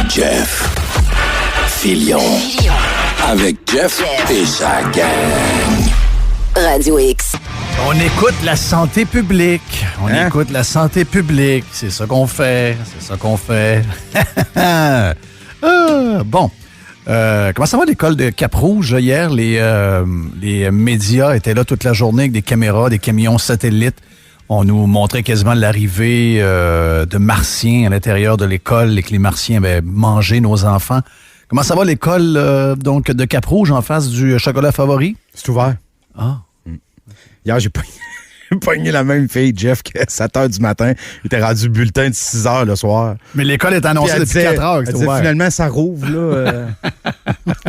Jeff Fillion. Avec Jeff et sa gang. Radio X. On écoute la santé publique. Écoute la santé publique. C'est ça qu'on fait. Bon. Comment ça va l'école de Cap-Rouge? Hier, les médias étaient là toute la journée avec des caméras, des camions satellites. On nous montrait quasiment l'arrivée de Martiens à l'intérieur de l'école et que les Martiens avaient mangé nos enfants. Comment ça va l'école donc de Cap-Rouge en face du chocolat favori? C'est ouvert. Ah. Hier, j'ai pogné la même fille, Jeff, qu'à 7 h du matin. Il était rendu bulletin de 6 h le soir. Mais l'école est annoncée depuis 4 heures. Elle disait, finalement, ça rouvre, là.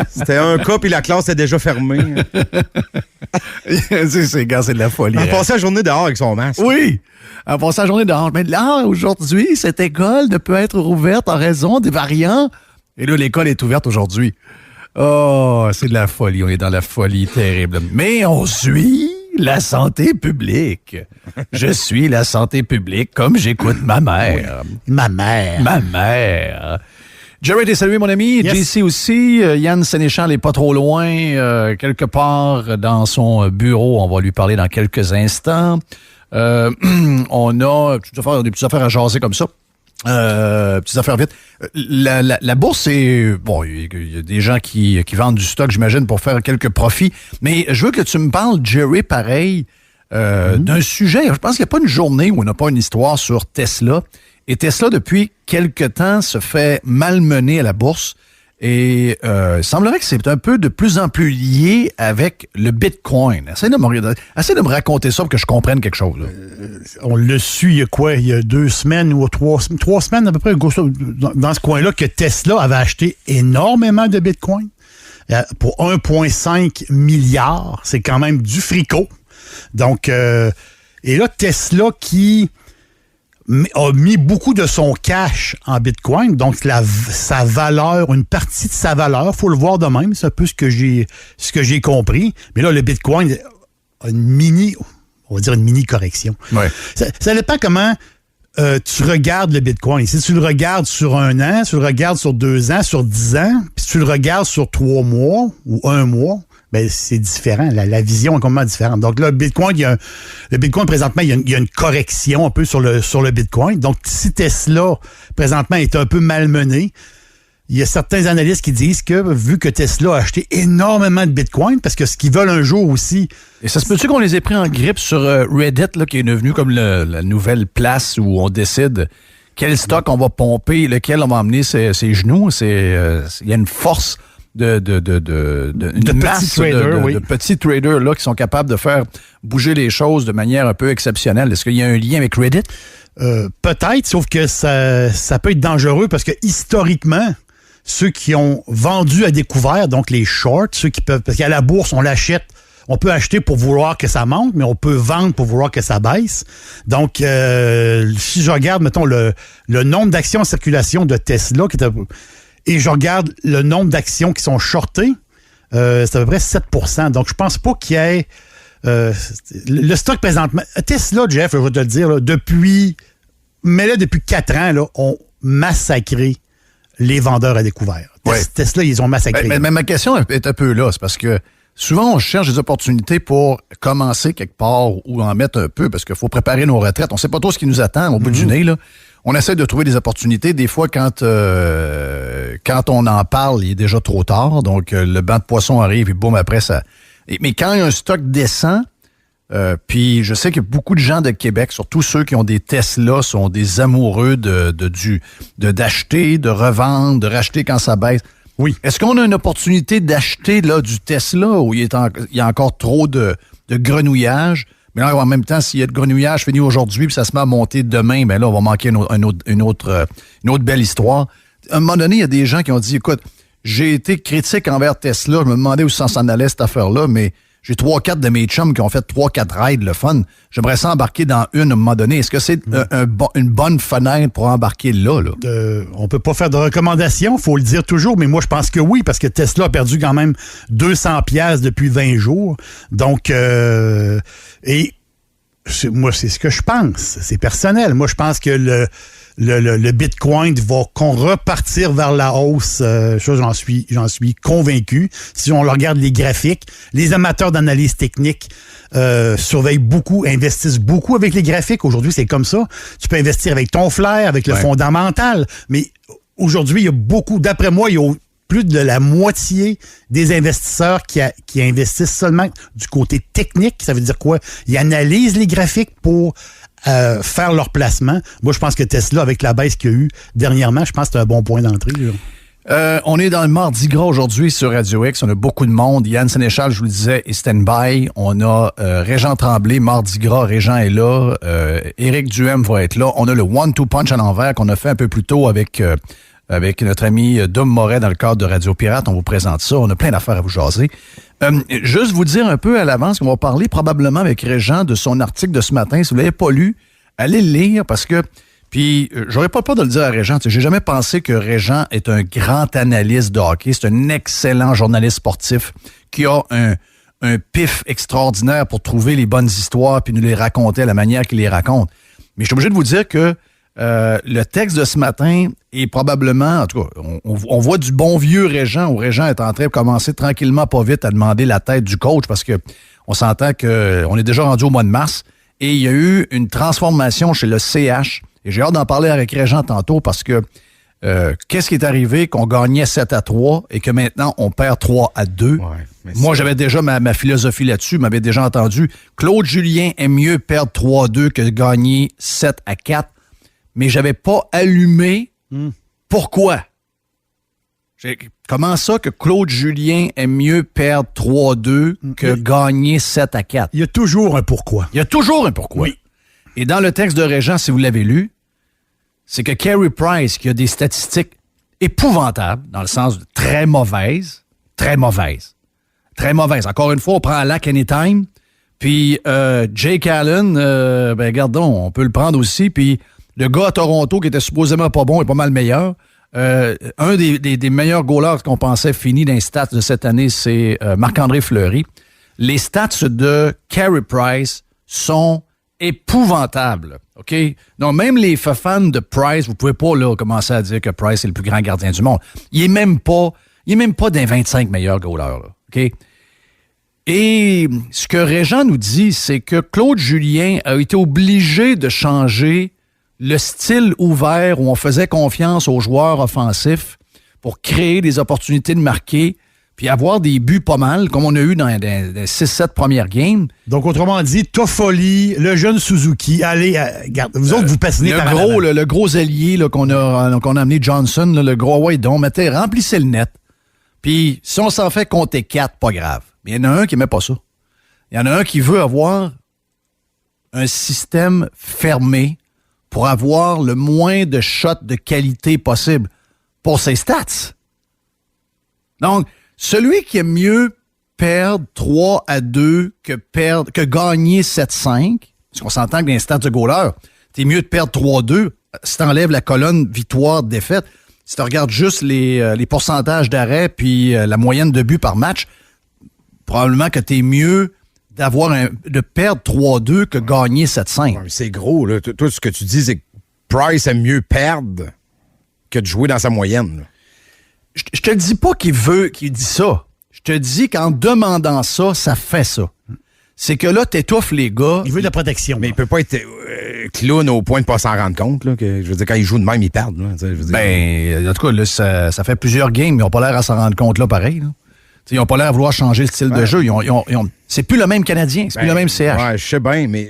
C'était un cas, puis la classe est déjà fermée. c'est de la folie. Elle passait la journée dehors avec son masque. Oui, elle passait la journée dehors. Mais là, aujourd'hui, cette école ne peut être rouverte en raison des variants. Et là, l'école est ouverte aujourd'hui. Oh, c'est de la folie. On est dans la folie terrible. Mais on suit la santé publique. Je suis la santé publique comme j'écoute ma mère. Oui. Ma mère. Jerry, t'es salué, mon ami. Yes. JC aussi. Yann Sénéchal n'est pas trop loin. Quelque part dans son bureau. On va lui parler dans quelques instants. On a des petites affaires à jaser comme ça. Petites affaires vite. La bourse, c'est... Bon, il y a des gens qui vendent du stock, j'imagine, pour faire quelques profits. Mais je veux que tu me parles, Jerry, pareil, d'un sujet. Je pense qu'il n'y a pas une journée où on n'a pas une histoire sur Tesla. Et Tesla, depuis quelque temps, se fait malmener à la bourse. Et il semblerait que c'est un peu de plus en plus lié avec le Bitcoin. Essaye de me raconter ça pour que je comprenne quelque chose. On le suit, il y a 2 semaines ou 3 semaines à peu près, dans ce coin-là, que Tesla avait acheté énormément de Bitcoin pour 1,5 milliard. C'est quand même du fricot. Donc, et là, Tesla qui a mis beaucoup de son cash en Bitcoin, donc sa valeur, une partie de sa valeur, faut le voir de même, c'est un peu ce que j'ai compris. Mais là, le Bitcoin a une mini correction. Ouais. Ça dépend comment tu regardes le Bitcoin. Si tu le regardes sur 1 an, si tu le regardes sur 2 ans, sur 10 ans, puis si tu le regardes sur 3 mois ou 1 mois, ben c'est différent. La vision est complètement différente. Donc là, le Bitcoin, présentement, il y a une correction un peu sur le Bitcoin. Donc, si Tesla, présentement, est un peu malmené, il y a certains analystes qui disent que, vu que Tesla a acheté énormément de Bitcoin, parce que ce qu'ils veulent un jour aussi... Et ça se peut-tu qu'on les ait pris en grippe sur Reddit, là, qui est devenu comme la nouvelle place où on décide quel stock on va pomper, lequel on va emmener ses genoux? Il y a une force de petits traders là, qui sont capables de faire bouger les choses de manière un peu exceptionnelle. Est-ce qu'il y a un lien avec Reddit? Peut-être, sauf que ça peut être dangereux parce que historiquement, ceux qui ont vendu à découvert, donc les shorts, ceux qui peuvent, parce qu'à la bourse, on l'achète, on peut acheter pour vouloir que ça monte, mais on peut vendre pour vouloir que ça baisse. Donc, si je regarde, mettons, le nombre d'actions en circulation de Tesla, et je regarde le nombre d'actions qui sont shortées, c'est à peu près 7%. Donc, je pense pas qu'il y ait... le stock présentement... Tesla, Jeff, je vais te le dire, là, depuis 4 ans, là, ont massacré les vendeurs à découvert. Ouais. Tesla, ils ont massacré. Mais ma question est un peu là. C'est parce que souvent, on cherche des opportunités pour commencer quelque part ou en mettre un peu parce qu'il faut préparer nos retraites. On sait pas trop ce qui nous attend au bout du nez, là. On essaie de trouver des opportunités. Des fois, quand on en parle, il est déjà trop tard. Donc, le banc de poisson arrive et boum, après ça... Mais quand il y a un stock décent, puis je sais que beaucoup de gens de Québec, surtout ceux qui ont des Tesla, sont des amoureux d'acheter, de revendre, de racheter quand ça baisse. Oui. Est-ce qu'on a une opportunité d'acheter là du Tesla où il y a encore trop de grenouillage? Mais là, en même temps, s'il y a de grenouillage fini aujourd'hui puis ça se met à monter demain, bien là, on va manquer une autre belle histoire. À un moment donné, il y a des gens qui ont dit, écoute, j'ai été critique envers Tesla, je me demandais où ça s'en allait cette affaire-là, mais j'ai 3-4 de mes chums qui ont fait 3-4 rides, le fun. J'aimerais ça embarquer dans une à un moment donné. Est-ce que c'est une bonne fenêtre pour embarquer là? On peut pas faire de recommandations, faut le dire toujours, mais moi je pense que oui, parce que Tesla a perdu quand même 200$ depuis 20 jours. Donc, moi c'est ce que je pense. C'est personnel. Moi je pense que le Bitcoin va repartir vers la hausse. Ça, j'en suis convaincu. Si on regarde les graphiques, les amateurs d'analyse technique surveillent beaucoup, investissent beaucoup avec les graphiques. Aujourd'hui, c'est comme ça. Tu peux investir avec ton flair, avec le fondamental. Mais aujourd'hui, il y a beaucoup, d'après moi, il y a plus de la moitié des investisseurs qui investissent seulement du côté technique. Ça veut dire quoi? Ils analysent les graphiques pour faire leur placement. Moi, je pense que Tesla, avec la baisse qu'il y a eu dernièrement, je pense que c'est un bon point d'entrée. On est dans le Mardi Gras aujourd'hui sur Radio X. On a beaucoup de monde. Yann Sénéchal, je vous le disais, est stand-by. On a Régent Tremblay, Mardi Gras. Régent est là. Éric Duhem va être là. On a le One-Two Punch à l'envers qu'on a fait un peu plus tôt avec notre ami Dom Moret dans le cadre de Radio Pirate. On vous présente ça. On a plein d'affaires à vous jaser. Juste vous dire un peu à l'avance qu'on va parler probablement avec Régent de son article de ce matin. Si vous ne l'avez pas lu, allez le lire parce que... Puis, j'aurais pas peur de le dire à Régent. J'ai jamais pensé que Régent est un grand analyste de hockey. C'est un excellent journaliste sportif qui a un pif extraordinaire pour trouver les bonnes histoires puis nous les raconter à la manière qu'il les raconte. Mais je suis obligé de vous dire que le texte de ce matin est probablement... En tout cas, on voit du bon vieux Régent où Régent est en train de commencer tranquillement, pas vite, à demander la tête du coach parce que on s'entend qu'on est déjà rendu au mois de mars et il y a eu une transformation chez le CH. Et j'ai hâte d'en parler avec Régent tantôt parce que qu'est-ce qui est arrivé qu'on gagnait 7-3 et que maintenant on perd 3-2? Moi, j'avais déjà ma philosophie là-dessus, m'avais déjà entendu. Claude Julien aime mieux perdre 3-2 que gagner 7-4. Mais j'avais pas allumé pourquoi. Comment ça que Claude Julien aime mieux perdre 3-2 que gagner 7-4? Il y a toujours un pourquoi. Il y a toujours un pourquoi. Oui. Et dans le texte de Régent, si vous l'avez lu, c'est que Carey Price, qui a des statistiques épouvantables, dans le sens de très mauvaises. Encore une fois, on prend Lack Anytime, puis Jake Allen, regardons, on peut le prendre aussi, puis le gars à Toronto qui était supposément pas bon et pas mal meilleur. Un des meilleurs goalers qu'on pensait fini dans les stats de cette année, c'est Marc-André Fleury. Les stats de Carey Price sont épouvantables, OK? Donc, même les fans de Price, vous pouvez pas là commencer à dire que Price est le plus grand gardien du monde. Il est même pas d'un 25 meilleurs goalers, là, OK? Et ce que Régent nous dit, c'est que Claude Julien a été obligé de changer le style ouvert où on faisait confiance aux joueurs offensifs pour créer des opportunités de marquer puis avoir des buts pas mal, comme on a eu dans les 6-7 premières games. Donc, autrement dit, Toffoli, le jeune Suzuki, allez, vous autres, vous passinez par le gros allié là, qu'on a amené Johnson, là, le gros remplissez le net. Puis, si on s'en fait compter 4, pas grave. Mais il y en a un qui n'aimait pas ça. Il y en a un qui veut avoir un système fermé pour avoir le moins de shots de qualité possible pour ses stats. Donc, celui qui aime mieux perdre 3-2 que gagner 7-5, parce qu'on s'entend que dans les stats de goaler, t'es mieux de perdre 3-2 si t'enlèves la colonne victoire-défaite. Si tu regardes juste les pourcentages d'arrêt puis la moyenne de buts par match, probablement que t'es mieux de perdre 3-2 que gagner 7-5. Ouais, c'est gros, là. Toi, ce que tu dis, c'est que Price aime mieux perdre que de jouer dans sa moyenne, là. Je te dis pas qu'il dit ça. Je te dis qu'en demandant ça, ça fait ça. C'est que là, t'étouffes les gars. Il veut de la protection. Mais il peut pas être clown au point de pas s'en rendre compte. Là, que, je veux dire, quand ils jouent de même, ils perdent. Là, je veux dire. En tout cas, là, ça fait plusieurs games, mais ils n'ont pas l'air à s'en rendre compte là, pareil. Là. Ils n'ont pas l'air à vouloir changer le style de jeu. C'est plus le même Canadien, c'est plus le même CH. Ouais, je sais bien, mais...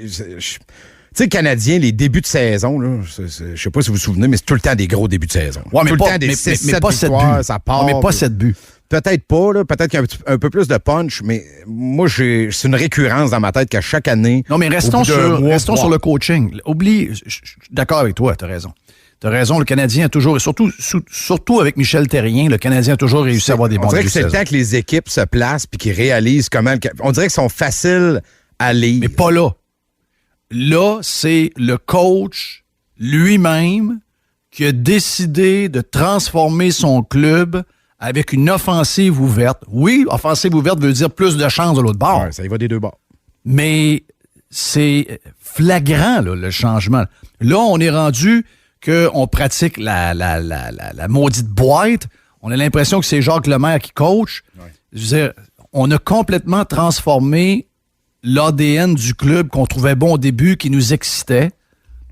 Tu sais, Canadien, les débuts de saison, là, je sais pas si vous vous souvenez, mais c'est tout le temps des gros débuts de saison. Ouais, mais tout pas, le temps des 6-7 victoires, ça part. Mais pas 7 buts. Peut-être pas, là. Peut-être qu'il y a un peu plus de punch, mais moi, c'est une récurrence dans ma tête qu'à chaque année... Non, mais restons sur le coaching. Oublie, je suis d'accord avec toi, t'as raison. T'as raison, le Canadien a toujours, surtout avec Michel Therrien, le Canadien a toujours réussi à avoir des bons débuts de saison. On dirait que c'est le temps que les équipes se placent puis qu'ils réalisent comment... On dirait qu'ils sont faciles à lire. Mais pas là. Là, c'est le coach lui-même qui a décidé de transformer son club avec une offensive ouverte. Oui, offensive ouverte veut dire plus de chances de l'autre bord. Ouais, ça y va des deux bords. Mais c'est flagrant, là, le changement. Là, on est rendu qu'on pratique la maudite boîte. On a l'impression que c'est Jacques Lemaire qui coach. Ouais. Je veux dire, on a complètement transformé l'ADN du club qu'on trouvait bon au début, qui nous excitait.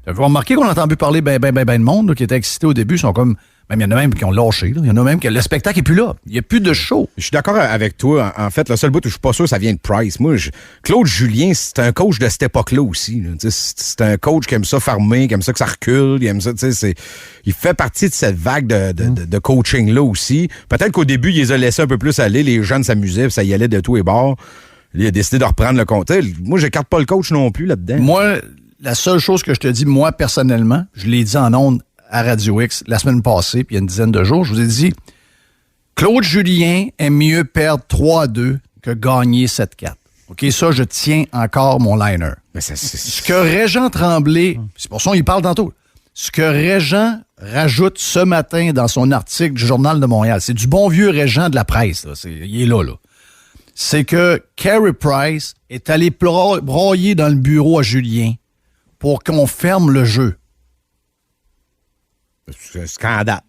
Vous remarquez qu'on a entendu parler ben de monde là, qui était excité au début, sont comme... Même il y en a même qui ont lâché. Là. Il y en a même que le spectacle n'est plus là. Il n'y a plus de show. Je suis d'accord avec toi. En fait, le seul bout où je suis pas sûr, ça vient de Price. Moi, Claude Julien, c'est un coach de cette époque-là aussi. Là. C'est un coach qui aime ça farmer, qui aime ça que ça recule. Il aime ça, il fait partie de cette vague de coaching-là aussi. Peut-être qu'au début, il les a laissés un peu plus aller. Les jeunes s'amusaient, puis ça y allait de tous les bords. Il a décidé de reprendre le compte. Moi, j'écarte pas le coach non plus là-dedans. Moi, la seule chose que je te dis, moi, personnellement, je l'ai dit en ondes à Radio X la semaine passée, puis il y a une dizaine de jours, je vous ai dit, Claude Julien aime mieux perdre 3-2 que gagner 7-4. OK, ça, je tiens encore mon liner. Mais ce que Régent Tremblay, c'est pour ça qu'il parle tantôt, ce que Régent rajoute ce matin dans son article du Journal de Montréal, c'est du bon vieux Régent de la presse, là, il est là. C'est que Carey Price est allé broyer dans le bureau à Julien pour qu'on ferme le jeu. C'est un scandale.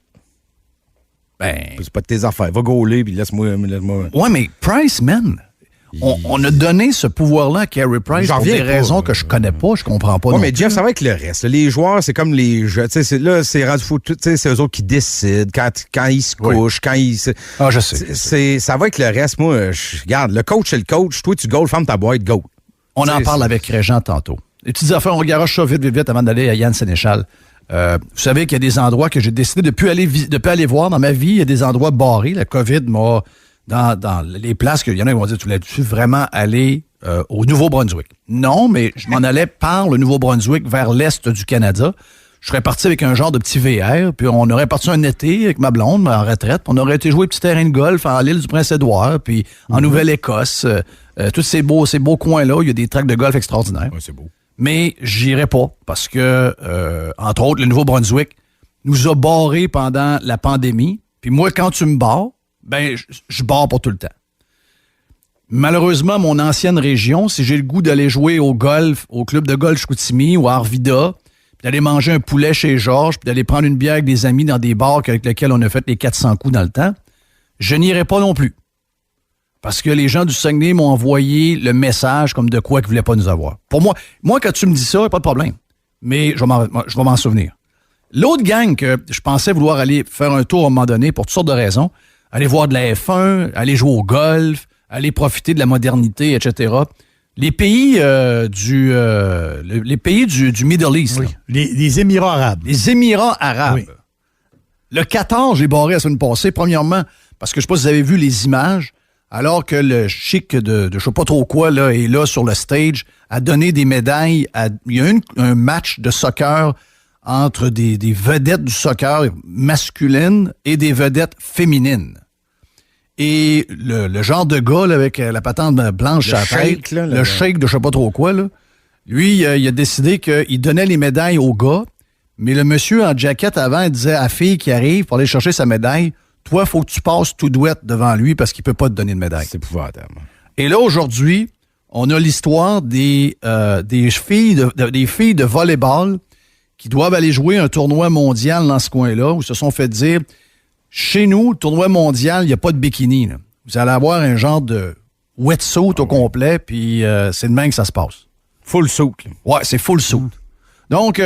Ben. C'est pas de tes affaires. Va gauler, puis laisse-moi. Ouais, mais Price, man. On a donné ce pouvoir-là à Carey Price pour des raisons que je connais pas, je comprends pas. Oui, mais Jeff, ça va avec le reste. Les joueurs, c'est comme les jeux. Là, c'est rendu fou. C'est eux autres qui décident quand ils se couchent, quand ils se... Ah, je sais. Ça va avec le reste. Moi, regarde, le coach, c'est le coach. Toi, tu goal, ferme ta boîte, go. On en parle avec Régent tantôt. Les petites affaires, on garoche ça vite avant d'aller à Yann Sénéchal. Vous savez qu'il y a des endroits que j'ai décidé de ne plus aller voir dans ma vie. Il y a des endroits barrés. La COVID m'a... Dans les places qu'il y en a qui vont dire, tu voulais-tu vraiment aller au Nouveau-Brunswick? Non, mais je m'en allais par le Nouveau-Brunswick vers l'est du Canada. Je serais parti avec un genre de petit VR, puis on aurait parti un été avec ma blonde en retraite, puis on aurait été jouer un petit terrain de golf en l'île du Prince-Édouard, puis en Nouvelle-Écosse. Tous ces beaux coins-là, il y a des tracts de golf extraordinaires. Ouais, c'est beau. Mais j'irai pas, parce que, entre autres, le Nouveau-Brunswick nous a barrés pendant la pandémie. Puis moi, quand tu me barres, ben, je barre pour tout le temps. Malheureusement, mon ancienne région, si j'ai le goût d'aller jouer au golf, au club de golf Chicoutimi ou à Arvida, puis d'aller manger un poulet chez Georges, puis d'aller prendre une bière avec des amis dans des bars avec lesquels on a fait les 400 coups dans le temps, je n'irai pas non plus. Parce que les gens du Saguenay m'ont envoyé le message comme de quoi qu'ils ne voulaient pas nous avoir. Pour moi, quand tu me dis ça, pas de problème. Mais je vais m'en souvenir. L'autre gang que je pensais vouloir aller faire un tour à un moment donné pour toutes sortes de raisons, aller voir de la F1, aller jouer au golf, aller profiter de la modernité, etc. Les pays les pays du Middle East. Oui. Les Émirats arabes. Les Émirats arabes. Oui. Le Qatar, j'ai barré la semaine passée, premièrement, parce que je ne sais pas si vous avez vu les images, alors que le chic de je ne sais pas trop quoi là, est là sur le stage, a donné des médailles. Il y a un match de soccer entre des vedettes du soccer masculines et des vedettes féminines. Et le genre de gars là, avec la patente blanche à la tête, le shake de je sais pas trop quoi, là, lui, il a décidé qu'il donnait les médailles aux gars, mais le monsieur en jacket avant, il disait à la fille qui arrive pour aller chercher sa médaille, toi, il faut que tu passes tout douette devant lui parce qu'il peut pas te donner de médaille. C'est épouvantable. Et là, aujourd'hui, on a l'histoire des filles de volleyball qui doivent aller jouer un tournoi mondial dans ce coin-là, où ils se sont fait dire, chez nous, le tournoi mondial, il n'y a pas de bikini. Là. Vous allez avoir un genre de wetsuit au complet, puis c'est de même que ça se passe. Full suit. Ouais, c'est full suit. Donc,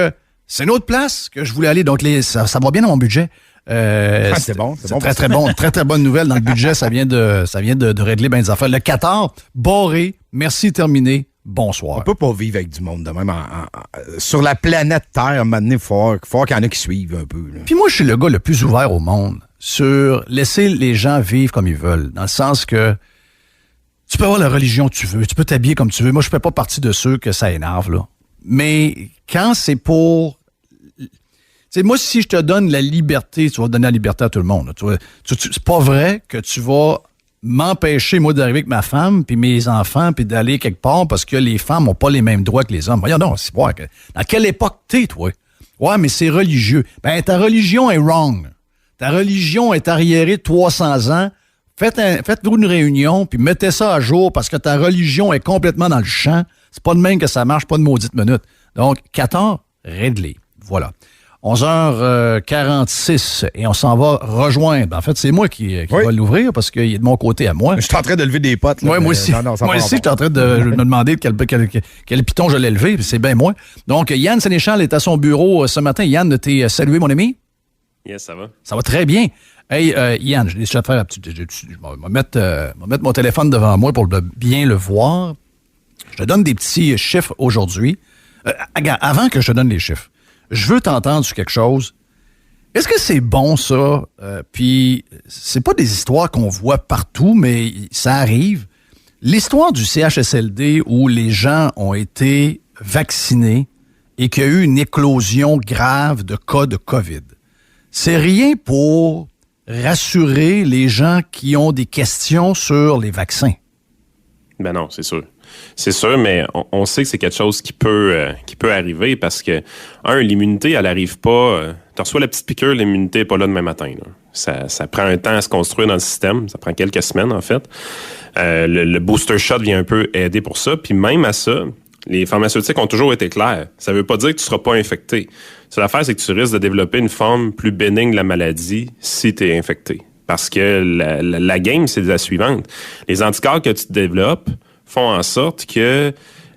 c'est une autre place que je voulais aller. Donc, ça va bien dans mon budget. C'est bon. C'est très, très bon. Très, très bonne nouvelle dans le budget. Ça vient de régler bien des affaires. Le Qatar, barré, merci, terminé. Bonsoir. On peut pas vivre avec du monde de même. Sur la planète Terre, à un moment donné, il faut qu'il y en ait qui suivent un peu. Là. Puis moi, je suis le gars le plus ouvert au monde sur laisser les gens vivre comme ils veulent. Dans le sens que tu peux avoir la religion que tu veux, tu peux t'habiller comme tu veux. Moi, je fais pas partie de ceux que ça énerve, là. Mais quand c'est pour... T'sais, moi, si je te donne la liberté, tu vas donner la liberté à tout le monde. C'est pas vrai que tu vas m'empêcher, moi, d'arriver avec ma femme, puis mes enfants, puis d'aller quelque part parce que les femmes n'ont pas les mêmes droits que les hommes. Voyons donc, c'est pas... Dans quelle époque t'es, toi? Ouais, mais c'est religieux. Ben, ta religion est wrong. Ta religion est arriérée de 300 ans. Faites-vous une réunion, puis mettez ça à jour parce que ta religion est complètement dans le champ. C'est pas de même que ça marche, pas de maudite minute. Donc, 14, réglé. Voilà. 11h46 et on s'en va rejoindre. En fait, c'est moi qui va l'ouvrir parce qu'il est de mon côté à moi. Je suis en train de lever des potes. Là, moi aussi. Moi aussi, je suis en train de me demander quel piton je l'ai levé. C'est bien moi. Donc, Yann Sénéchal est à son bureau ce matin. Yann, t'es salué, mon ami? Yes, ça va. Ça va très bien. Hey, Yann, je vais mettre mon téléphone devant moi pour bien le voir. Je te donne des petits chiffres aujourd'hui. Avant que je te donne les chiffres, je veux t'entendre sur quelque chose. Est-ce que c'est bon, ça? Puis, c'est pas des histoires qu'on voit partout, mais ça arrive. L'histoire du CHSLD où les gens ont été vaccinés et qu'il y a eu une éclosion grave de cas de COVID. C'est rien pour rassurer les gens qui ont des questions sur les vaccins. Ben non, c'est sûr. C'est sûr, mais on sait que c'est quelque chose qui peut arriver parce que, l'immunité, elle arrive pas... tu reçois la petite piqûre, l'immunité n'est pas là demain matin. Là. Ça prend un temps à se construire dans le système. Ça prend quelques semaines, en fait. Le booster shot vient un peu aider pour ça. Puis même à ça, les pharmaceutiques ont toujours été clairs. Ça veut pas dire que tu seras pas infecté. L'affaire, c'est que tu risques de développer une forme plus bénigne de la maladie si tu es infecté. Parce que la game, c'est la suivante. Les anticorps que tu développes font en sorte que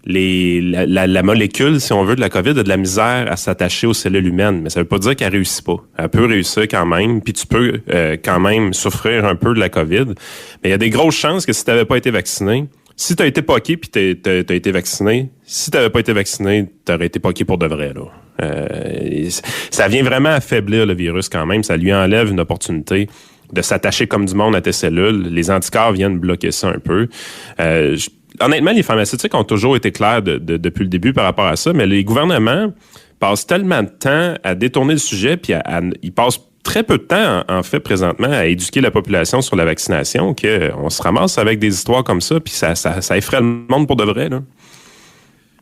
la molécule, si on veut, de la COVID a de la misère à s'attacher aux cellules humaines. Mais ça veut pas dire qu'elle réussit pas. Elle peut réussir quand même, puis tu peux quand même souffrir un peu de la COVID. Mais il y a des grosses chances que si tu n'avais pas été vacciné, si tu as été poqué puis t'as été vacciné, si tu n'avais pas été vacciné, tu aurais été poqué pour de vrai. Là. Ça vient vraiment affaiblir le virus quand même. Ça lui enlève une opportunité de s'attacher comme du monde à tes cellules. Les anticorps viennent bloquer ça un peu. Honnêtement, les pharmaceutiques ont toujours été clairs depuis le début par rapport à ça, mais les gouvernements passent tellement de temps à détourner le sujet, puis ils passent très peu de temps, en fait, présentement, à éduquer la population sur la vaccination, qu'on se ramasse avec des histoires comme ça, puis ça effraie le monde pour de vrai, là.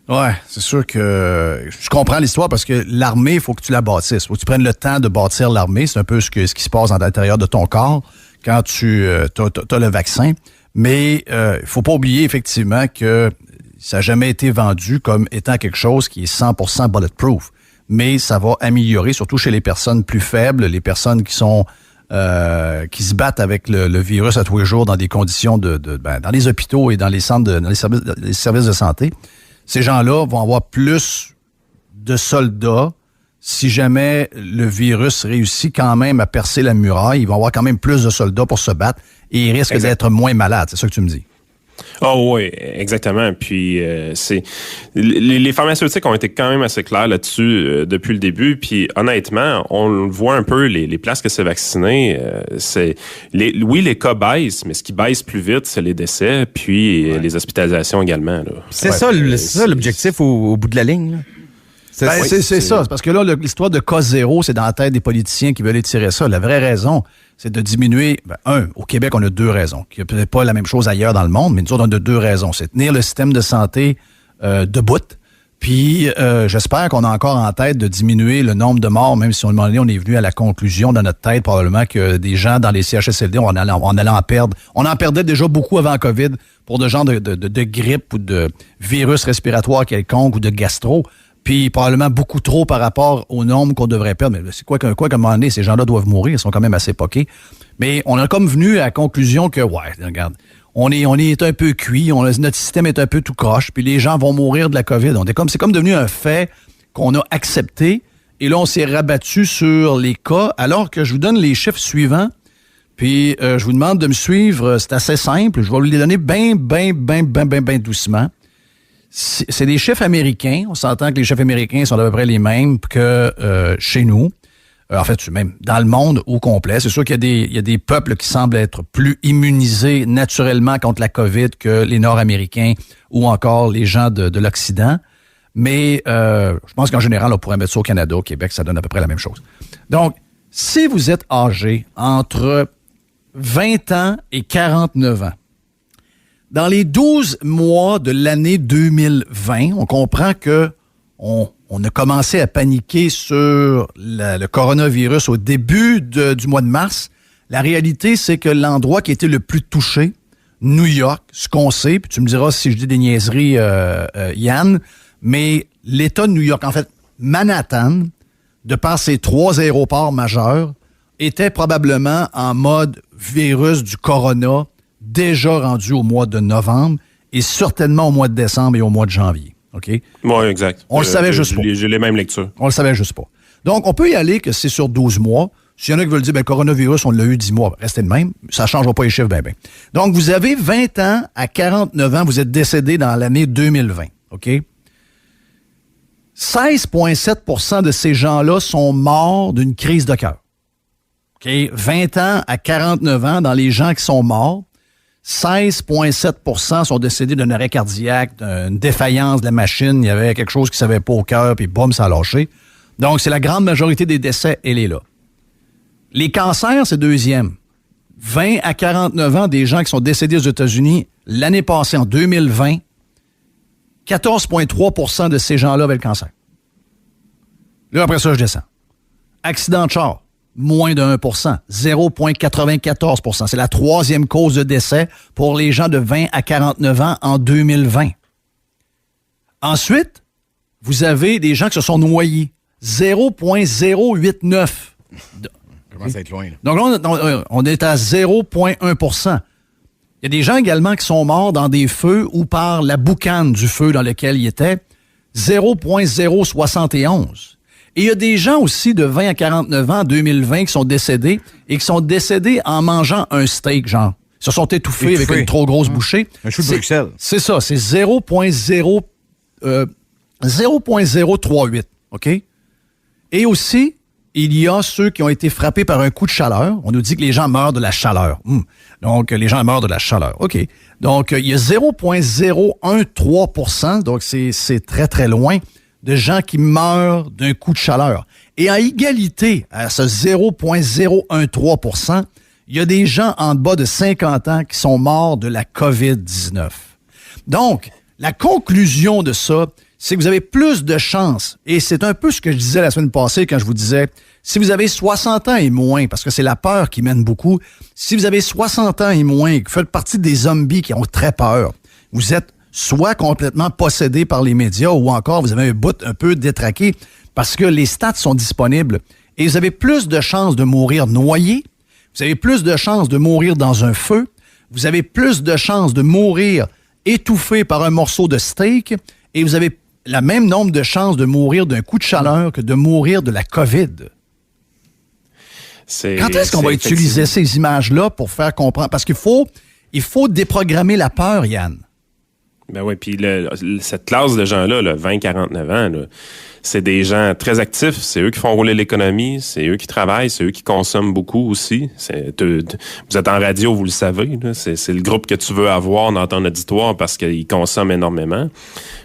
Ouais, c'est sûr que je comprends l'histoire parce que l'armée, il faut que tu la bâtisses. Il faut que tu prennes le temps de bâtir l'armée. C'est un peu ce qui se passe à l'intérieur de ton corps quand tu as le vaccin. Mais il faut pas oublier effectivement que ça n'a jamais été vendu comme étant quelque chose qui est 100% bulletproof. Mais ça va améliorer, surtout chez les personnes plus faibles, les personnes qui sont qui se battent avec le virus à tous les jours dans des conditions dans les hôpitaux et dans les centres dans les services de santé. Ces gens-là vont avoir plus de soldats si jamais le virus réussit quand même à percer la muraille. Ils vont avoir quand même plus de soldats pour se battre et ils risquent d'être moins malades. C'est ça que tu me dis. Oh oui, exactement. Puis les pharmaceutiques ont été quand même assez clairs là-dessus depuis le début. Puis honnêtement, on voit un peu les places que c'est vacciné. Les cas baissent, mais ce qui baisse plus vite, c'est les décès, puis les hospitalisations également. Là. C'est ça l'objectif au bout de la ligne, là? C'est ça. Parce que là, l'histoire de cas zéro, c'est dans la tête des politiciens qui veulent étirer ça. La vraie raison, c'est de diminuer. Au Québec, on a 2 raisons. Il n'y a peut-être pas la même chose ailleurs dans le monde, mais nous autres, on a 2 raisons. C'est tenir le système de santé debout. Puis, j'espère qu'on a encore en tête de diminuer le nombre de morts, même si on est venu à la conclusion dans notre tête, probablement, que des gens dans les CHSLD, on allait en perdre. On en perdait déjà beaucoup avant COVID pour de gens de grippe ou de virus respiratoire quelconque ou de gastro. Puis probablement beaucoup trop par rapport au nombre qu'on devrait perdre. Mais c'est quoi qu'à un moment donné, ces gens-là doivent mourir, ils sont quand même assez poqués. Mais on a comme venu à la conclusion que, regarde, on est un peu cuit, notre système est un peu tout croche, puis les gens vont mourir de la COVID. C'est comme devenu un fait qu'on a accepté, et là, on s'est rabattu sur les cas, alors que je vous donne les chiffres suivants, puis je vous demande de me suivre, c'est assez simple, je vais vous les donner bien doucement. C'est des chiffres américains. On s'entend que les chiffres américains sont à peu près les mêmes que chez nous. En fait, même dans le monde au complet. C'est sûr qu'il y a des peuples qui semblent être plus immunisés naturellement contre la COVID que les Nord-Américains ou encore les gens de l'Occident. Mais je pense qu'en général, on pourrait mettre ça au Canada, au Québec, ça donne à peu près la même chose. Donc, si vous êtes âgé entre 20 ans et 49 ans, dans les 12 mois de l'année 2020, on comprend que on a commencé à paniquer sur le coronavirus au début du mois de mars. La réalité, c'est que l'endroit qui était le plus touché, New York, ce qu'on sait, puis tu me diras si je dis des niaiseries, Yann, mais l'État de New York, en fait, Manhattan, de par ces 3 aéroports majeurs, était probablement en mode virus du corona, déjà rendu au mois de novembre et certainement au mois de décembre et au mois de janvier. OK? Oui, exact. On le savait juste pas. J'ai les mêmes lectures. On le savait juste pas. Donc, on peut y aller que c'est sur 12 mois. S'il y en a qui veulent dire, le coronavirus, on l'a eu 10 mois, restez de même. Ça ne changera pas les chiffres, ben. Donc, vous avez 20 ans à 49 ans, vous êtes décédé dans l'année 2020. OK? 16,7 de ces gens-là sont morts d'une crise de cœur. OK? 20 ans à 49 ans, dans les gens qui sont morts, 16,7 sont décédés d'un arrêt cardiaque, d'une défaillance de la machine. Il y avait quelque chose qui ne savait pas au cœur, puis boum, ça a lâché. Donc, c'est la grande majorité des décès, elle est là. Les cancers, c'est deuxième. 20 à 49 ans, des gens qui sont décédés aux États-Unis, l'année passée, en 2020, 14,3 de ces gens-là avaient le cancer. Là, après ça, je descends. Accident de char, moins de 1 0,94 C'est la troisième cause de décès pour les gens de 20 à 49 ans en 2020. Ensuite, vous avez des gens qui se sont noyés. 0,089. Commence à être loin. Là. Donc là, on est à 0,1 Il y a des gens également qui sont morts dans des feux ou par la boucane du feu dans lequel ils étaient. 0,071. Et il y a des gens aussi de 20 à 49 ans en 2020 qui sont décédés et qui sont décédés en mangeant un steak, genre. Ils se sont étouffés avec une trop grosse bouchée. Un chou de Bruxelles. C'est ça, c'est 0,038. OK? Et aussi, il y a ceux qui ont été frappés par un coup de chaleur. On nous dit que les gens meurent de la chaleur. Donc, les gens meurent de la chaleur. OK. Donc, il y a 0,013 donc c'est très, très loin, de gens qui meurent d'un coup de chaleur. Et à égalité à ce 0,013 il y a des gens en bas de 50 ans qui sont morts de la COVID-19. Donc, la conclusion de ça, c'est que vous avez plus de chances, et c'est un peu ce que je disais la semaine passée quand je vous disais, si vous avez 60 ans et moins, parce que c'est la peur qui mène beaucoup, si vous avez 60 ans et moins et que vous faites partie des zombies qui ont très peur, vous êtes soit complètement possédé par les médias ou encore vous avez un bout un peu détraqué parce que les stats sont disponibles et vous avez plus de chances de mourir noyé, vous avez plus de chances de mourir dans un feu, vous avez plus de chances de mourir étouffé par un morceau de steak et vous avez le même nombre de chances de mourir d'un coup de chaleur que de mourir de la COVID. Quand est-ce qu'on va utiliser ces images-là pour faire comprendre? Parce qu'il faut déprogrammer la peur, Yann. Ben oui, puis cette classe de gens-là, 20-49 ans, là, c'est des gens très actifs. C'est eux qui font rouler l'économie, c'est eux qui travaillent, c'est eux qui consomment beaucoup aussi. Vous êtes en radio, vous le savez. Là, c'est le groupe que tu veux avoir dans ton auditoire parce qu'ils consomment énormément.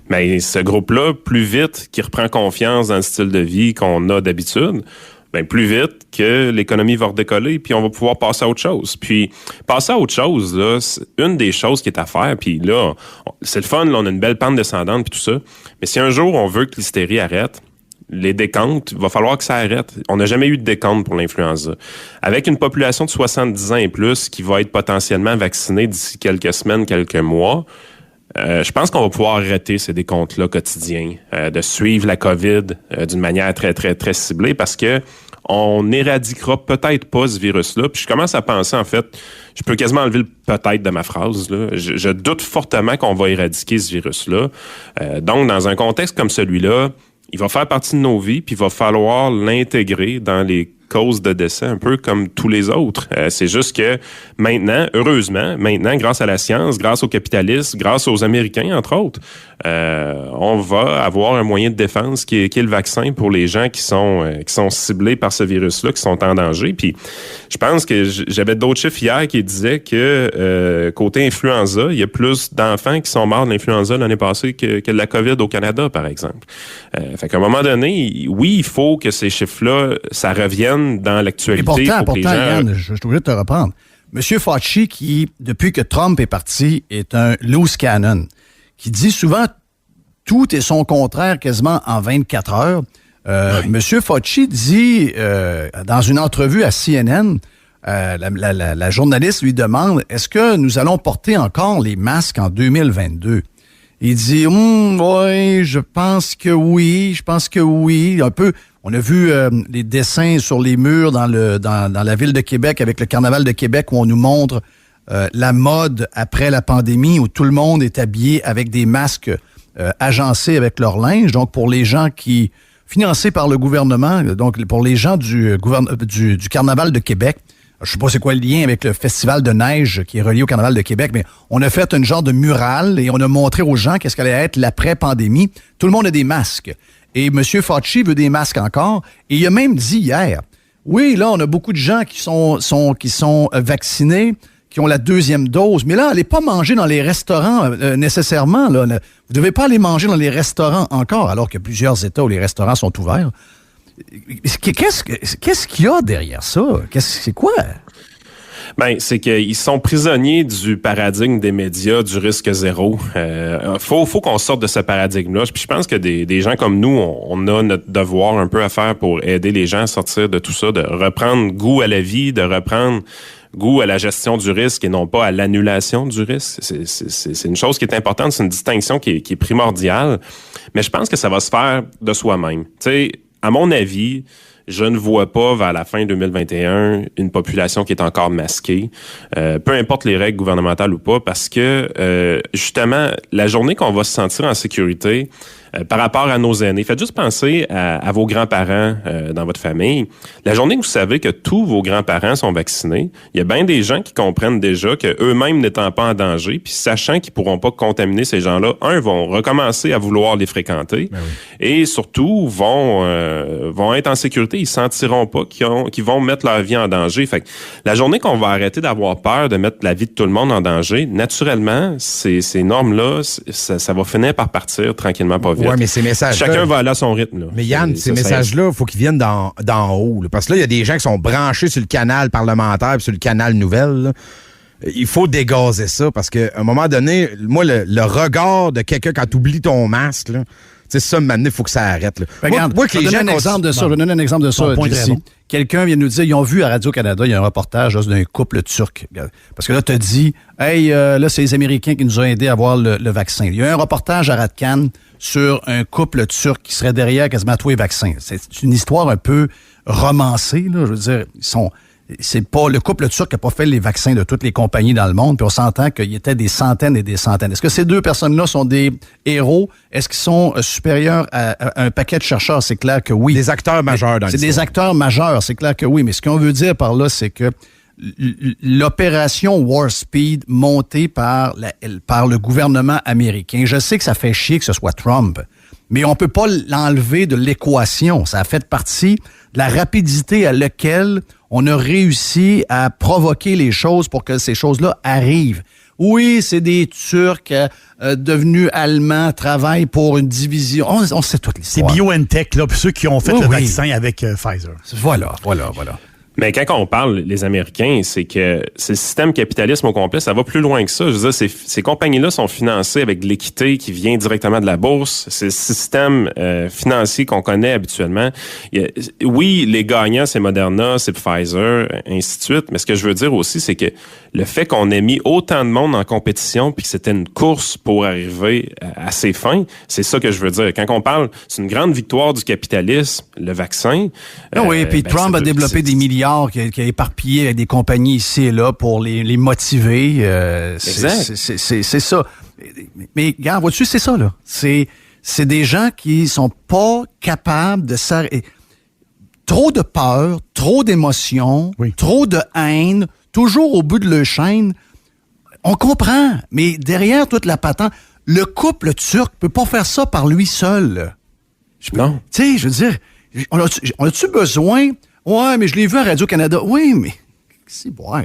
Mais ce groupe-là, plus vite qu'il reprend confiance dans le style de vie qu'on a d'habitude, ben plus vite que l'économie va redécoller, puis on va pouvoir passer à autre chose. Puis, passer à autre chose, là, c'est une des choses qui est à faire, puis là, c'est le fun, là, on a une belle pente descendante, puis tout ça. Mais si un jour, on veut que l'hystérie arrête, les décomptes, il va falloir que ça arrête. On n'a jamais eu de décompte pour l'influenza. Avec une population de 70 ans et plus qui va être potentiellement vaccinée d'ici quelques semaines, quelques mois, je pense qu'on va pouvoir arrêter ces décomptes-là quotidiens, de suivre la COVID d'une manière très, très, très ciblée parce que on n'éradiquera peut-être pas ce virus-là. Puis je commence à penser, en fait, je peux quasiment enlever le peut-être de ma phrase, là. Je doute fortement qu'on va éradiquer ce virus-là. Donc, dans un contexte comme celui-là, il va faire partie de nos vies, puis il va falloir l'intégrer dans les causes de décès, un peu comme tous les autres. C'est juste que maintenant, heureusement, grâce à la science, grâce au capitalisme, grâce aux Américains, entre autres, on va avoir un moyen de défense qui est le vaccin pour les gens qui sont ciblés par ce virus-là, qui sont en danger. Puis je pense que j'avais d'autres chiffres hier qui disaient que côté influenza, il y a plus d'enfants qui sont morts de l'influenza l'année passée que de la COVID au Canada, par exemple. Fait qu'à un moment donné, oui, il faut que ces chiffres-là, ça revienne dans l'actualité. Et pourtant, les gens... Yann, je suis obligé de te reprendre. M. Fauci, qui, depuis que Trump est parti, est un loose cannon, qui dit souvent tout est son contraire quasiment en 24 heures. M. Fauci dit, dans une entrevue à CNN, la journaliste lui demande, est-ce que nous allons porter encore les masques en 2022? Il dit, oui, je pense que oui, un peu... On a vu les dessins sur les murs dans la ville de Québec avec le Carnaval de Québec où on nous montre la mode après la pandémie où tout le monde est habillé avec des masques agencés avec leur linge. Donc, pour les gens financés par le gouvernement, donc pour les gens du Carnaval de Québec, je sais pas c'est quoi le lien avec le festival de neige qui est relié au Carnaval de Québec, mais on a fait un genre de mural et on a montré aux gens qu'est-ce qu'allait être l'après-pandémie. Tout le monde a des masques. Et M. Fauci veut des masques encore. Et il a même dit hier, oui, là, on a beaucoup de gens qui sont vaccinés, qui ont la deuxième dose. Mais là, allez pas manger dans les restaurants nécessairement. Là. Vous devez pas aller manger dans les restaurants encore, alors qu'il y a plusieurs États où les restaurants sont ouverts. Qu'est-ce qu'il y a derrière ça? C'est quoi? Ben, c'est qu'ils sont prisonniers du paradigme des médias, du risque zéro. Faut qu'on sorte de ce paradigme-là. Puis je pense que des gens comme nous, on a notre devoir un peu à faire pour aider les gens à sortir de tout ça, de reprendre goût à la vie, de reprendre goût à la gestion du risque et non pas à l'annulation du risque. C'est une chose qui est importante, c'est une distinction qui est primordiale. Mais je pense que ça va se faire de soi-même. Tu sais, à mon avis, je ne vois pas vers la fin 2021 une population qui est encore masquée, peu importe les règles gouvernementales ou pas, parce que justement, la journée qu'on va se sentir en sécurité par rapport à nos aînés, faites juste penser à vos grands-parents dans votre famille. La journée que vous savez que tous vos grands-parents sont vaccinés, il y a bien des gens qui comprennent déjà que eux-mêmes n'étant pas en danger, puis sachant qu'ils pourront pas contaminer ces gens-là, vont recommencer à vouloir les fréquenter, et surtout vont être en sécurité. Ils sentiront pas qu'ils vont mettre leur vie en danger. Fait que la journée qu'on va arrêter d'avoir peur de mettre la vie de tout le monde en danger, naturellement, ces normes-là, ça va finir par partir tranquillement pas vite. Ouais, mais ces messages-là... Chacun va aller à son rythme. Là. Mais Yann, ces messages-là, il faut qu'ils viennent d'en haut. Là, parce que là, il y a des gens qui sont branchés sur le canal parlementaire et sur le canal nouvelle. Là. Il faut dégazer ça parce qu'à un moment donné, moi, le regard de quelqu'un quand tu oublies ton masque, là, tu sais, ça, maintenant, il faut que ça arrête. Là. Regarde, je vais donner un exemple de ça. Je donne un exemple de ça. Quelqu'un vient nous dire, ils ont vu à Radio-Canada, il y a un reportage d'un couple turc. Parce que là, tu as dit, hey, là, c'est les Américains qui nous ont aidés à avoir le vaccin. Il y a un reportage à Radcan sur un couple turc qui serait derrière quasiment tous les vaccins. C'est une histoire un peu romancée, là. Je veux dire, c'est pas le couple turc qui n'a pas fait les vaccins de toutes les compagnies dans le monde, puis on s'entend qu'il y était des centaines et des centaines. Est-ce que ces deux personnes-là sont des héros? Est-ce qu'ils sont supérieurs à un paquet de chercheurs? C'est clair que oui. Des acteurs majeurs dans l'histoire. C'est des acteurs majeurs, c'est clair que oui. Mais ce qu'on veut dire par là, c'est que l'opération War Speed montée par le gouvernement américain, je sais que ça fait chier que ce soit Trump, mais on peut pas l'enlever de l'équation. Ça a fait partie de la rapidité à laquelle on a réussi à provoquer les choses pour que ces choses-là arrivent. Oui, c'est des Turcs devenus Allemands, travaillent pour une division. On sait toute l'histoire. C'est BioNTech, là, puis ceux qui ont fait le vaccin avec Pfizer. Voilà. Mais quand on parle, les Américains, c'est que c'est le système capitalisme au complet, ça va plus loin que ça. Je veux dire, ces compagnies-là sont financées avec de l'équité qui vient directement de la bourse. C'est le système financier qu'on connaît habituellement. Oui, les gagnants, c'est Moderna, c'est Pfizer, ainsi de suite. Mais ce que je veux dire aussi, c'est que le fait qu'on ait mis autant de monde en compétition puis que c'était une course pour arriver à ses fins, c'est ça que je veux dire. Quand on parle, c'est une grande victoire du capitalisme, le vaccin. Oui, puis Trump a développé des milliards qui a éparpillé avec des compagnies ici et là pour les motiver. Exact. C'est ça. Mais regarde, vois-tu, c'est ça, là. C'est des gens qui sont pas capables de s'arrêter. Trop de peur, trop d'émotions, trop de haine, toujours au bout de leur chaîne. On comprend, mais derrière toute la patente, le couple turc peut pas faire ça par lui seul. Non. Tu sais, je veux dire, on a-tu besoin... Ouais, mais je l'ai vu à Radio-Canada. Oui, mais c'est boire.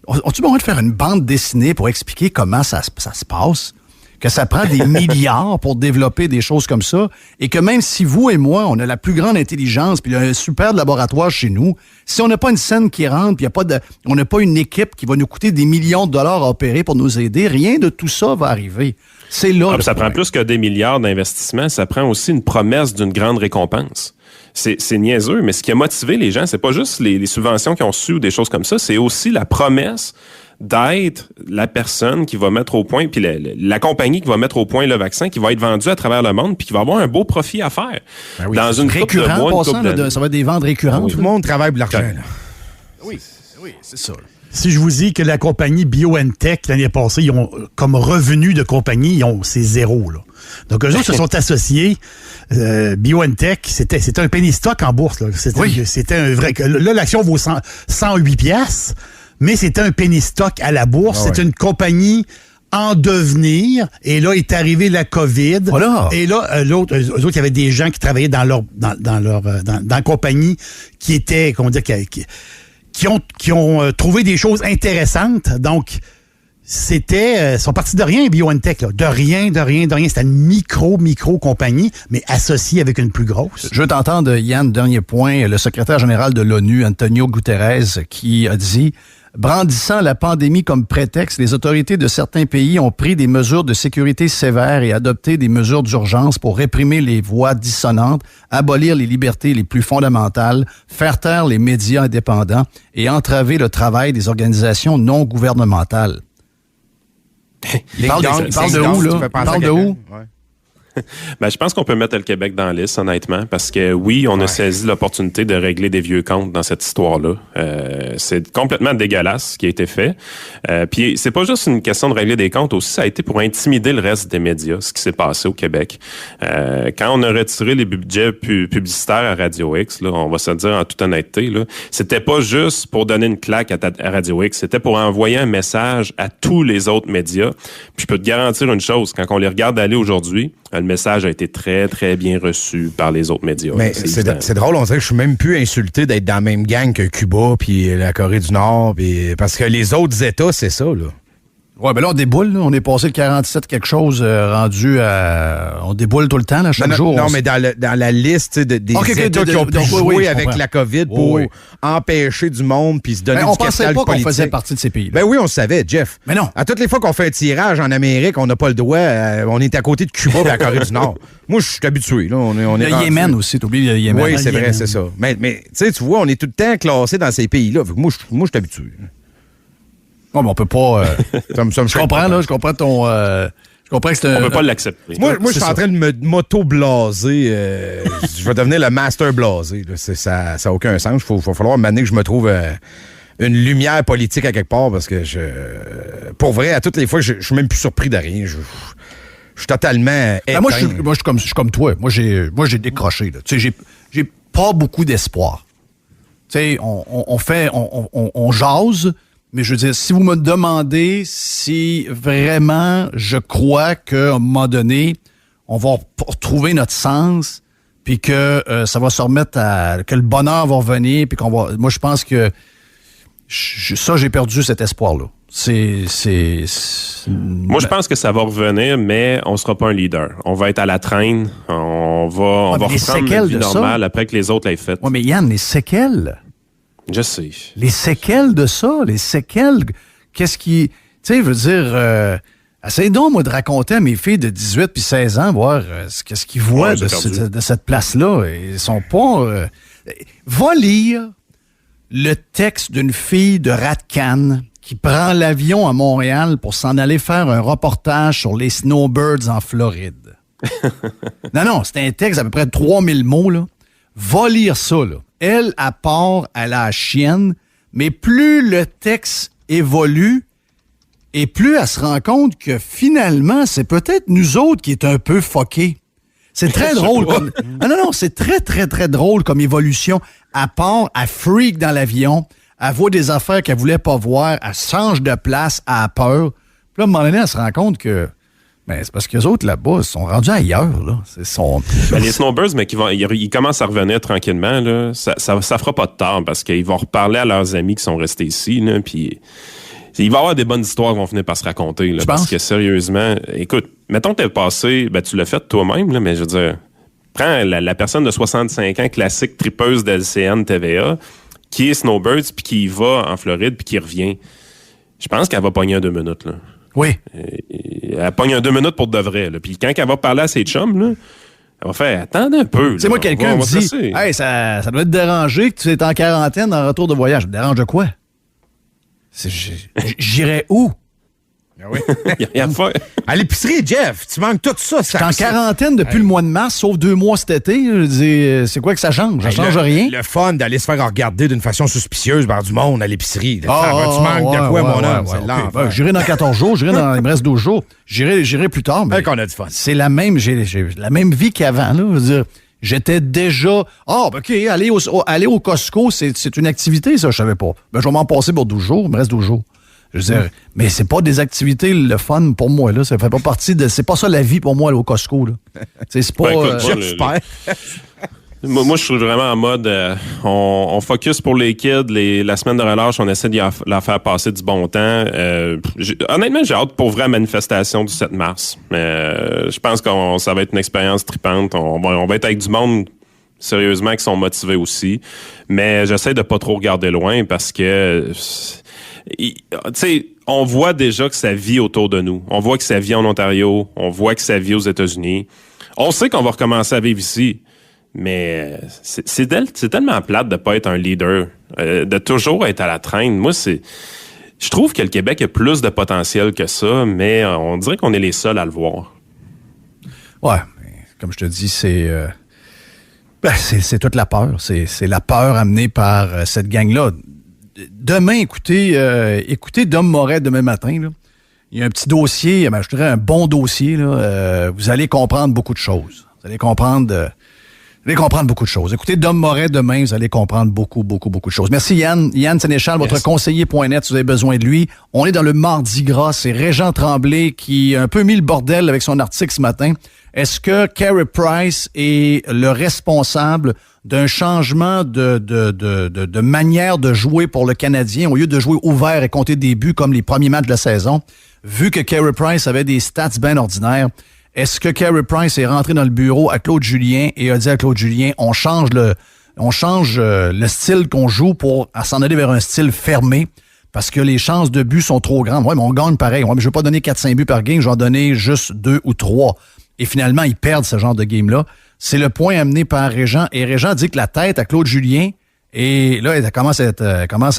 As-tu besoin de faire une bande dessinée pour expliquer comment ça se passe? Que ça prend des milliards pour développer des choses comme ça, et que même si vous et moi, on a la plus grande intelligence, puis il y a un super laboratoire chez nous, si on n'a pas une scène qui rentre, puis on n'a pas une équipe qui va nous coûter des millions de dollars à opérer pour nous aider, rien de tout ça va arriver. C'est là. Ça prend plus que des milliards d'investissements, ça prend aussi une promesse d'une grande récompense. C'est niaiseux, mais ce qui a motivé les gens, c'est pas juste les subventions qu'ils ont reçues ou des choses comme ça, c'est aussi la promesse d'être la personne qui va mettre au point, puis la compagnie qui va mettre au point le vaccin, qui va être vendu à travers le monde, puis qui va avoir un beau profit à faire. Ben oui, dans une couple de mois, ça va être des ventes récurrentes. Tout le monde travaille pour l'argent. Là. Oui, c'est ça. Si je vous dis que la compagnie BioNTech, l'année passée, ils ont comme revenu de compagnie, c'est zéro. Là. Donc, eux autres se sont associés. BioNTech, c'était un penny stock en bourse. Là. C'était un vrai... Là, l'action vaut 108 piastres, mais c'était un penny stock à la bourse. C'est une compagnie en devenir. Et là, est arrivé la COVID. Voilà. Et là, eux autres, il y avait des gens qui travaillaient dans la compagnie qui étaient, comment dire, qui ont trouvé des choses intéressantes. Donc, ils sont partis de rien, BioNTech, là. De rien. C'était une micro compagnie, mais associée avec une plus grosse. Je veux t'entendre, Yann, dernier point. Le secrétaire général de l'ONU, Antonio Guterres, qui a dit: brandissant la pandémie comme prétexte, les autorités de certains pays ont pris des mesures de sécurité sévères et adopté des mesures d'urgence pour réprimer les voix dissonantes, abolir les libertés les plus fondamentales, faire taire les médias indépendants et entraver le travail des organisations non gouvernementales. Il parle de où, là? Il parle de où? Ben, je pense qu'on peut mettre le Québec dans la liste, honnêtement, parce que oui, on a saisi l'opportunité de régler des vieux comptes dans cette histoire-là. C'est complètement dégueulasse ce qui a été fait. Puis c'est pas juste une question de régler des comptes, aussi ça a été pour intimider le reste des médias, ce qui s'est passé au Québec. Quand on a retiré les budgets publicitaires à Radio X, là, on va se dire en toute honnêteté, là, c'était pas juste pour donner une claque à Radio X, c'était pour envoyer un message à tous les autres médias. Puis je peux te garantir une chose, quand on les regarde aller aujourd'hui, le message a été très, très bien reçu par les autres médias. Mais c'est drôle, on dirait que je suis même plus insulté d'être dans la même gang que Cuba puis la Corée du Nord, parce que les autres États, c'est ça, là. Ouais, ben là, on déboule, là. On est passé le 47 quelque chose rendu à... On déboule tout le temps, là, chaque jour. Non, mais dans la liste des États qui ont pu jouer avec la COVID pour empêcher du monde puis se donner du capital politique. On pensait pas qu'on faisait partie de ces pays-là. Ben oui, on le savait, Jeff. Mais non. À toutes les fois qu'on fait un tirage en Amérique, on n'a pas le droit. On est à côté de Cuba et la Corée du Nord. Moi, je suis habitué. Là. On est le Yémen aussi, t'oublies le Yémen. Oui, c'est vrai, c'est ça. Mais tu vois, on est tout le temps classé dans ces pays-là. Moi, je suis habitué. Non, mais on peut pas... je comprends, là. Je comprends ton... je comprends que c'est un... On peut pas l'accepter. Moi je suis en train de m'auto-blaser. Je vais devenir le master blasé. Là. Ça n'a aucun sens. Il va falloir m'amener que je me trouve une lumière politique à quelque part parce que pour vrai, à toutes les fois, je suis même plus surpris de rien. Je suis totalement éteint. Moi, je suis comme toi. Moi, j'ai décroché. Tu sais, j'ai pas beaucoup d'espoir. Tu sais, on jase. Mais je veux dire, si vous me demandez si vraiment je crois qu'à un moment donné, on va retrouver notre sens, puis que ça va se remettre que le bonheur va revenir, puis qu'on va... Moi, je pense que j'ai perdu cet espoir-là. Moi, je pense que ça va revenir, mais on sera pas un leader. On va être à la traîne. On va reprendre la vie normale après que les autres l'aient fait. Oui, mais Yann, les séquelles... Je sais. Les séquelles de ça, qu'est-ce qui... Tu sais, je veux dire, essaye donc, moi, de raconter à mes filles de 18 puis 16 ans, voir qu'est-ce qu'ils voient de cette place-là. Ils sont pas... Va lire le texte d'une fille de Ratcan qui prend l'avion à Montréal pour s'en aller faire un reportage sur les snowbirds en Floride. Non, c'est un texte d'à peu près 3000 mots, là. Va lire ça, là. Elle, à part à la chienne, mais plus le texte évolue et plus elle se rend compte que finalement, c'est peut-être nous autres qui est un peu fuckés. C'est très drôle comme... Non, c'est très, très, très drôle comme évolution. À part, elle freak dans l'avion, elle voit des affaires qu'elle voulait pas voir, elle change de place, elle a peur. Puis là, à un moment donné, elle se rend compte que ben, c'est parce qu'eux autres, là-bas, ils sont rendus ailleurs, là. Ben, les snowbirds, mais ils commencent à revenir tranquillement, là. Ça fera pas de tard parce qu'ils vont reparler à leurs amis qui sont restés ici, là, puis il va y avoir des bonnes histoires qui vont finir par se raconter, là. Parce que sérieusement, écoute, mettons que t'es passé, ben, tu l'as fait toi-même, là, mais je veux dire, prends la personne de 65 ans, classique, tripeuse d'LCN TVA, qui est snowbirds, puis qui va en Floride, puis qui revient. Je pense qu'elle va pogner en 2 minutes, là. Oui. Elle pogne en 2 minutes pour de vrai. Là. Puis quand elle va parler à ses chums, là, elle va faire « Attendez un peu. » C'est moi, quelqu'un me dit « Hey, ça doit te déranger que tu es en quarantaine en retour de voyage. » Ça me dérange de quoi? J'irais où? Ah oui. Il n'y a rien à faire. À l'épicerie, Jeff, tu manques tout ça. Je suis en quarantaine depuis le mois de mars, sauf 2 mois cet été. Je dis, c'est quoi que ça change? Ça change rien. Le fun d'aller se faire regarder d'une façon suspicieuse par du monde à l'épicerie. Tu manques de quoi, mon homme? C'est l'enfer. Ben, j'irai dans 14 jours, il me reste 12 jours. J'irai plus tard. Mais qu'on a du fun. C'est la même, j'ai la même vie qu'avant. Là. Je veux dire, j'étais déjà... OK, aller au Costco, c'est une activité, ça, je savais pas. Ben, je vais m'en passer pour 12 jours, il me reste 12 jours. Je veux dire, mais c'est pas des activités, le fun pour moi, là. Ça fait pas partie de... C'est pas ça la vie pour moi, là, au Costco, là. C'est pas... écoute, J'espère. Moi, je suis vraiment en mode, on focus pour les kids, la semaine de relâche, on essaie de la faire passer du bon temps. Honnêtement, j'ai hâte pour vrai à la manifestation du 7 mars. Je pense que ça va être une expérience tripante. On va être avec du monde, sérieusement, qui sont motivés aussi. Mais j'essaie de pas trop regarder loin parce que... Tu sais, on voit déjà que ça vit autour de nous. On voit que ça vit en Ontario. On voit que ça vit aux États-Unis. On sait qu'on va recommencer à vivre ici. Mais c'est tellement plate de pas être un leader, de toujours être à la traîne. Moi, je trouve que le Québec a plus de potentiel que ça, mais on dirait qu'on est les seuls à le voir. Ouais, comme je te dis, c'est toute la peur. C'est la peur amenée par cette gang-là. Demain, écoutez Dom Moret demain matin. Là. Il y a un petit dossier, je dirais un bon dossier. Là. Vous allez comprendre beaucoup de choses. Vous allez comprendre beaucoup de choses. Écoutez Dom Moret demain, vous allez comprendre beaucoup, beaucoup, beaucoup de choses. Merci Yann. Yann Sénéchal, votre conseiller.net, si vous avez besoin de lui. On est dans le Mardi Gras. C'est Régent Tremblay qui a un peu mis le bordel avec son article ce matin. Est-ce que Carey Price est le responsable d'un changement de manière de jouer pour le Canadien au lieu de jouer ouvert et compter des buts comme les premiers matchs de la saison? Vu que Carey Price avait des stats bien ordinaires, est-ce que Carey Price est rentré dans le bureau à Claude Julien et a dit à Claude Julien, on change le style qu'on joue pour s'en aller vers un style fermé parce que les chances de but sont trop grandes. Ouais, mais on gagne pareil. Ouais, mais je vais pas donner 4-5 buts par game, je vais en donner juste 2 ou 3. Et finalement, ils perdent ce genre de game-là. C'est le point amené par Régent. Et Régent dit que la tête à Claude Julien, et là, elle commence à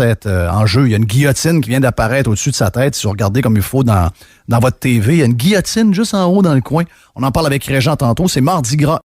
être en jeu. Il y a une guillotine qui vient d'apparaître au-dessus de sa tête. Si vous regardez comme il faut dans votre TV, il y a une guillotine juste en haut dans le coin. On en parle avec Régent tantôt. C'est Mardi Gras.